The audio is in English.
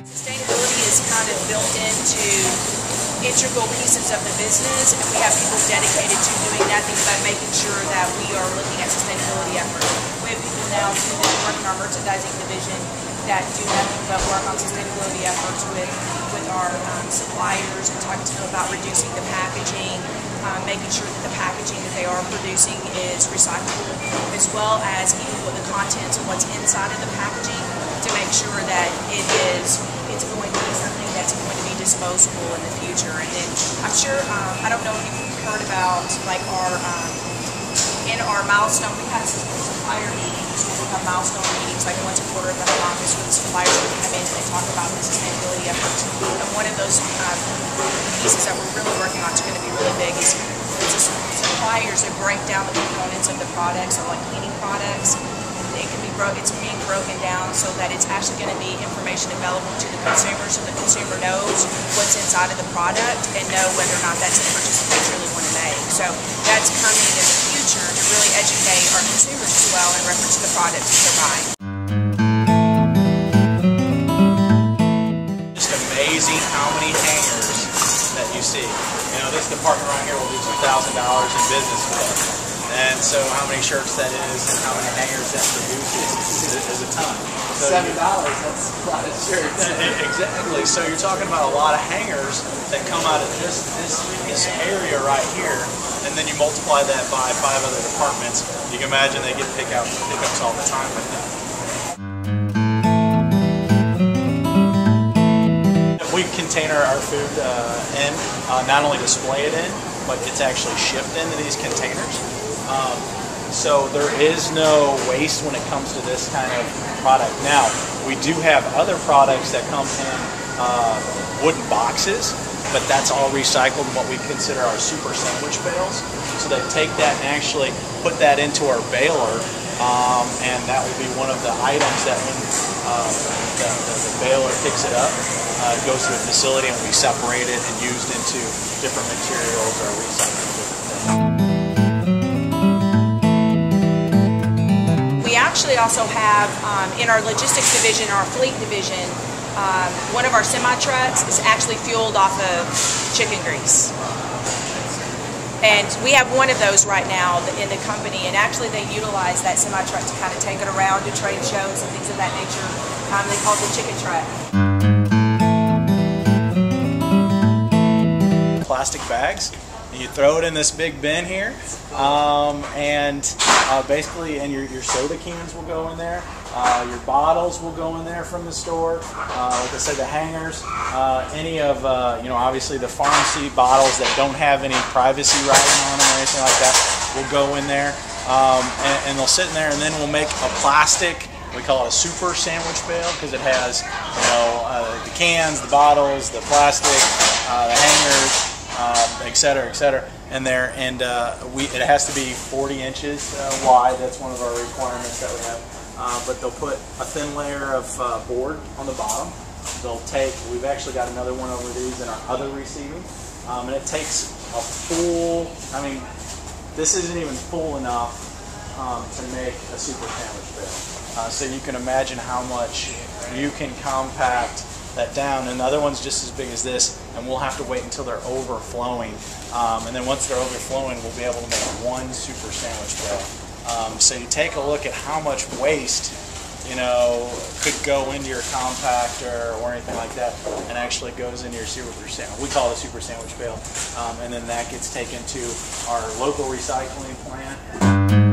Sustainability is kind of built into integral pieces of the business, and we have people dedicated to doing nothing but making sure that we are looking at sustainability efforts. We have people now who work in our merchandising division that do nothing but work on sustainability efforts with our suppliers and talking to them about reducing the packaging, making sure that the packaging that they are producing is recyclable, as well as even with the contents of what's inside of the packaging to make sure that it's going to be something that's going to be disposable in the future. And then I'm sure, I don't know if you've heard about like in our milestone, we have some supplier meetings. We have milestone meetings like once a quarter at the home office where the suppliers will come in and they talk about the sustainability efforts. And one of those pieces that we're really working on is going to be really big is the suppliers that break down the components of the products, or like cleaning products. It's being broken down so that it's actually going to be information available to the consumer, so the consumer knows what's inside of the product and know whether or not that's a purchase that they really want to make. So that's coming in the future to really educate our consumers as well in reference to the products that they're buying. Just amazing how many hangers that you see. You know, this department right here will do $2,000 in business with us. And so how many shirts that is and how many hangers that produces is a ton. So $7, that's a lot of shirts. Exactly. So you're talking about a lot of hangers that come out of this area right here, and then you multiply that by 5 other departments. You can imagine they get pickups all the time with that. We container our food in, not only display it in, but it's actually shipped into these containers. So there is no waste when it comes to this kind of product. Now, we do have other products that come in wooden boxes, but that's all recycled in what we consider our super sandwich bales. So they take that and actually put that into our baler, and that will be one of the items that when the baler picks it up, it goes to the facility and we separate it and used into different materials or recycling different things. We actually also have, in our logistics division, our fleet division, one of our semi-trucks is actually fueled off of chicken grease. And we have one of those right now in the company, and actually they utilize that semi-truck to kind of take it around to trade shows and things of that nature. They call it the chicken truck. Plastic bags. You throw it in this big bin here, basically, and your soda cans will go in there. Your bottles will go in there from the store. Like I said, the hangers, any of obviously the pharmacy bottles that don't have any privacy writing on them or anything like that will go in there, and they'll sit in there. And then we'll make a plastic. We call it a super sandwich bale because it has the cans, the bottles, the plastic, the hangers. Et cetera, in there, and it has to be 40 inches wide. That's one of our requirements that we have. But they'll put a thin layer of board on the bottom. We've actually got another one over these in our other receiving, and it takes a full. I mean, this isn't even full enough to make a super sandwich bale. So you can imagine how much you can compact that down, and the other one's just as big as this, and we'll have to wait until they're overflowing, and then once they're overflowing we'll be able to make one super sandwich bale. So you take a look at how much waste could go into your compactor or anything like that, and actually goes into your super sandwich. We call it a super sandwich bale, and then that gets taken to our local recycling plant.